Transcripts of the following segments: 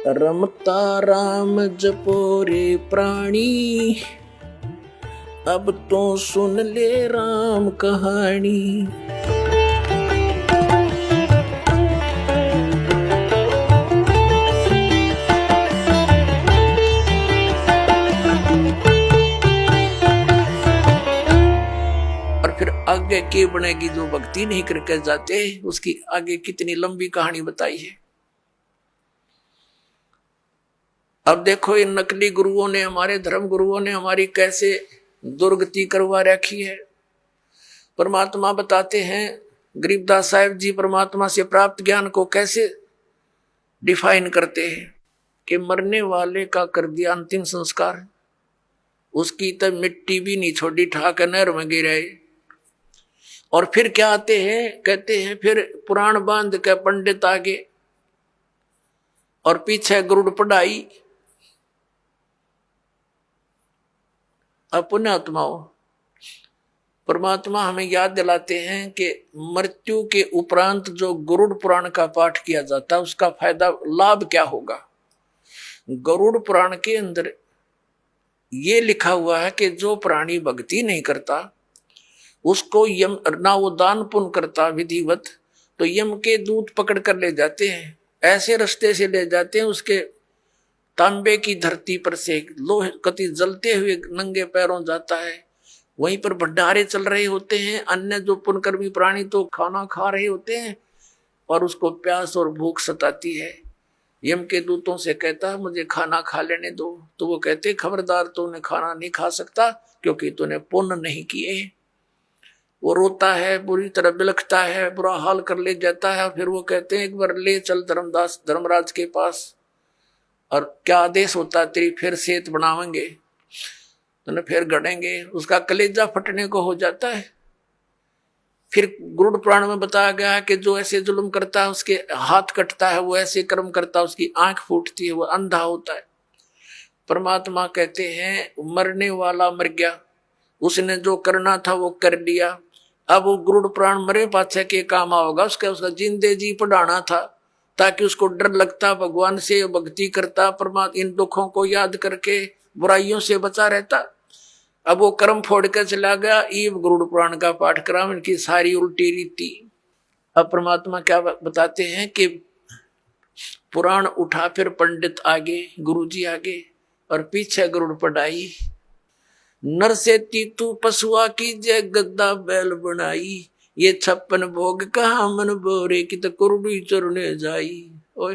रमता राम जपो रे प्राणी, अब तो सुन ले राम कहानी। और फिर आगे की बनेगी, जो भक्ति नहीं करके जाते उसकी आगे कितनी लंबी कहानी बताई है। अब देखो इन नकली गुरुओं ने, हमारे धर्म गुरुओं ने हमारी कैसे दुर्गति करवा रखी है। परमात्मा बताते हैं, गरीबदास साहिब जी परमात्मा से प्राप्त ज्ञान को कैसे डिफाइन करते हैं कि मरने वाले का कर दिया अंतिम संस्कार, उसकी तब मिट्टी भी नहीं छोड़ी, ठाक नहर में गिराए। और फिर क्या आते हैं, कहते हैं फिर पुराण बांध के पंडित आगे और पीछे गरुड़ पढ़ाई। अपने आत्माओं, परमात्मा हमें याद दिलाते हैं कि मृत्यु के उपरांत जो गरुड़ पुराण का पाठ किया जाता है उसका फायदा लाभ क्या होगा। गरुड़ पुराण के अंदर ये लिखा हुआ है कि जो प्राणी भक्ति नहीं करता उसको यम ना वो दान पुण्य करता विधिवत, तो यम के दूत पकड़ कर ले जाते हैं, ऐसे रास्ते से ले जाते हैं उसके तांबे की धरती पर से लोहे कति जलते हुए नंगे पैरों जाता है। वहीं पर भंडारे चल रहे होते हैं, अन्य जो पुण्यकर्मी प्राणी तो खाना खा रहे होते हैं और उसको प्यास और भूख सताती है। यम के दूतों से कहता है मुझे खाना खा लेने दो, तो वो कहते खबरदार, तूने खाना नहीं खा सकता क्योंकि तूने पुण्य नहीं किए। वो रोता है, बुरी तरह बिलखता है, बुरा हाल कर ले जाता है। फिर वो कहते हैं एक बार ले चल धर्मराज के पास, और क्या आदेश होता है तेरी फिर सेहत बनावेंगे, तो फिर गढ़ेंगे। उसका कलेजा फटने को हो जाता है। फिर गरुड़ पुराण में बताया गया है कि जो ऐसे जुल्म करता है उसके हाथ कटता है, वो ऐसे कर्म करता है उसकी आंख फूटती है, वो अंधा होता है। परमात्मा कहते हैं मरने वाला मर गया, उसने जो करना था वो कर लिया। अब वो गरुड़ पुराण मरे पाछे के काम आओगा, उसका जिंदे जी पढ़ाना था ताकि उसको डर लगता, भगवान से भक्ति करता, परमात्मा इन दुखों को याद करके बुराइयों से बचा रहता। अब वो कर्म फोड़ कर चला गया, ईव गरुड़ पुराण का पाठ करा, इनकी सारी उल्टी रीति। अब परमात्मा क्या बताते हैं कि पुराण उठा, फिर पंडित आगे, गुरुजी आगे और पीछे गरुड़ पढ़ाई। नर से तीतू पशुआ की जय गद्दा बैल बनाई, ये 56 भोग कहा मन बोरे की तो कुरुड़ी चरने जाई। ओए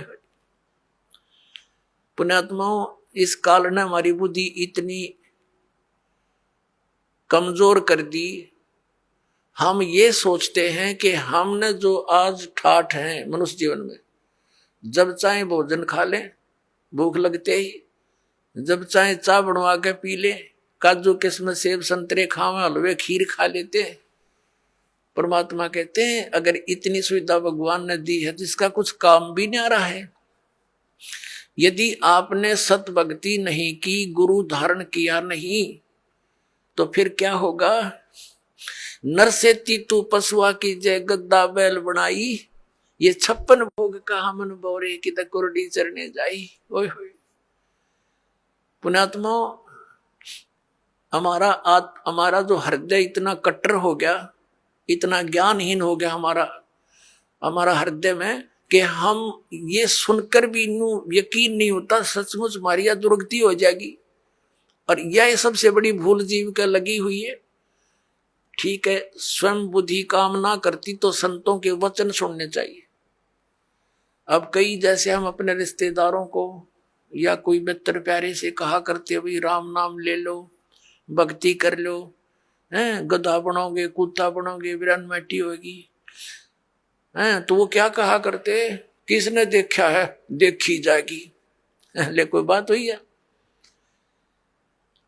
पुण्यात्माओं, इस काल ने हमारी बुद्धि इतनी कमजोर कर दी, हम ये सोचते हैं कि हमने जो आज ठाठ है मनुष्य जीवन में, जब चाहे भोजन खा लें भूख लगते ही, जब चाहे चाय बनवा के पी ले, काजू किस्म सेब संतरे खावे, हलवे खीर खा लेते हैं। परमात्मा कहते हैं अगर इतनी सुविधा भगवान ने दी है जिसका कुछ काम भी नहीं आ रहा है। यदि आपने सत भक्ति नहीं की, गुरु धारण किया नहीं, तो फिर क्या होगा। नर से तीतू पशुआ की जय गद्दा बैल बनाई, ये 56 भोग कहा मन बोरे की तो कुरडी चरने जाई। ओए होए पुण्यात्मा, हमारा जो हृदय इतना कट्टर हो गया, इतना ज्ञानहीन हो गया हमारा हृदय में कि हम ये सुनकर भी यकीन नहीं होता सचमुच हमारी यह दुर्गति हो जाएगी। और यह सबसे बड़ी भूल जीव का लगी हुई है। ठीक है, स्वयं बुद्धि काम ना करती तो संतों के वचन सुनने चाहिए। अब कई जैसे हम अपने रिश्तेदारों को या कोई मित्र प्यारे से कहा करते भाई राम नाम ले लो, भक्ति कर लो, हैं गधा बनोगे, कुत्ता बनोगे, वीरन मैटी होगी, हैं तो वो क्या कहा करते, किसने देखा है देखी जाएगी। ले कोई बात हुई है।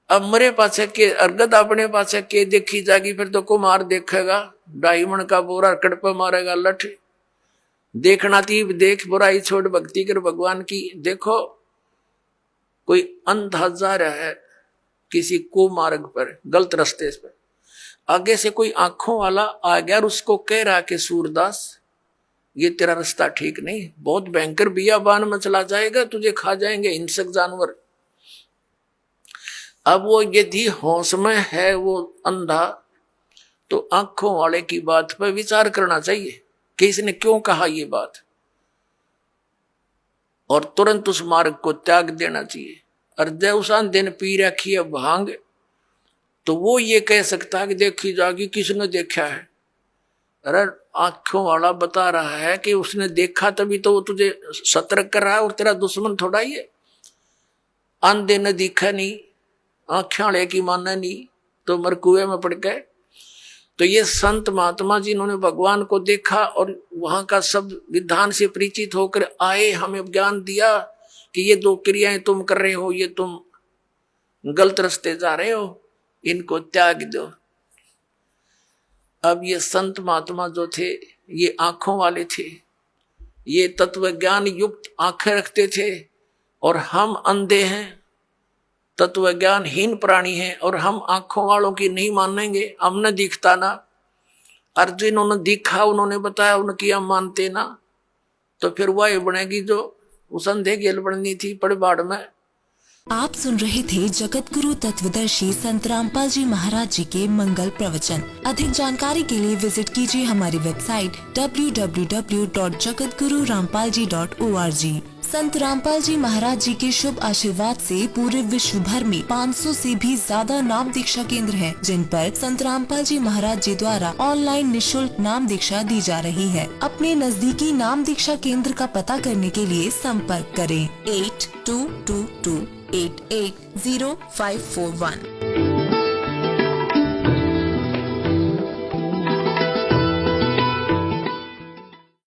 अब मरे पाछे के अर्गद अपने पाछे के देखी जाएगी, फिर तो कुमार देखेगा, डायमंड का बोरा कड़पे मारेगा लठ। देखना थी देख, बुराई छोड़ भक्ति कर भगवान की। देखो कोई अंधा जा रहा है किसी कुमार्ग पर, गलत रास्ते पर, आगे से कोई आंखों वाला आ गया और उसको कह रहा कि सूरदास ये तेरा रास्ता ठीक नहीं, बहुत भयंकर बियाबान में चला जाएगा, तुझे खा जाएंगे हिंसक जानवर। अब वो यदि होश में है वो अंधा, तो आंखों वाले की बात पर विचार करना चाहिए कि इसने क्यों कहा ये बात, और तुरंत उस मार्ग को त्याग देना चाहिए। और जब उस अंधे ने पी रखी है भांग, तो वो ये कह सकता है कि देखी जागी किसने देखा है। अरे आंखों वाला बता रहा है कि उसने देखा, तभी तो वो तुझे सतर्क कर रहा है, और तेरा दुश्मन थोड़ा ही है। अंधे ने दिखा नहीं, आंखें वाले की माना नहीं, तो मरकुए में पड़ गए। तो ये संत महात्मा जिन्होंने भगवान को देखा और वहां का सब विधान से परिचित होकर आए, हमें ज्ञान दिया कि ये दो क्रियाएं तुम कर रहे हो, ये तुम गलत रास्ते जा रहे हो, इनको त्याग दो। अब ये संत महात्मा जो थे ये आंखों वाले थे, ये तत्व ज्ञान युक्त आंखें रखते थे, और हम अंधे हैं, तत्व ज्ञानहीन प्राणी हैं, और हम आंखों वालों की नहीं मानेंगे। हमने दिखता ना, अर्जुन उन्होंने दिखा, उन्होंने बताया, उनकी हम मानते ना, तो फिर वह बनेगी जो उस अंधे गेल बननी थी पड़बाड़ में। आप सुन रहे थे जगत गुरु तत्वदर्शी संत रामपाल जी महाराज जी के मंगल प्रवचन। अधिक जानकारी के लिए विजिट कीजिए हमारी वेबसाइट www.jagatgururampalji.org। संत रामपाल जी महाराज जी के शुभ आशीर्वाद से पूरे विश्व भर में 500 से भी ज्यादा नाम दीक्षा केंद्र हैं, जिन पर संत रामपाल जी महाराज जी द्वारा ऑनलाइन निशुल्क नाम दीक्षा दी जा रही है। अपने नजदीकी नाम दीक्षा केंद्र का पता करने के लिए संपर्क करें 8222880541।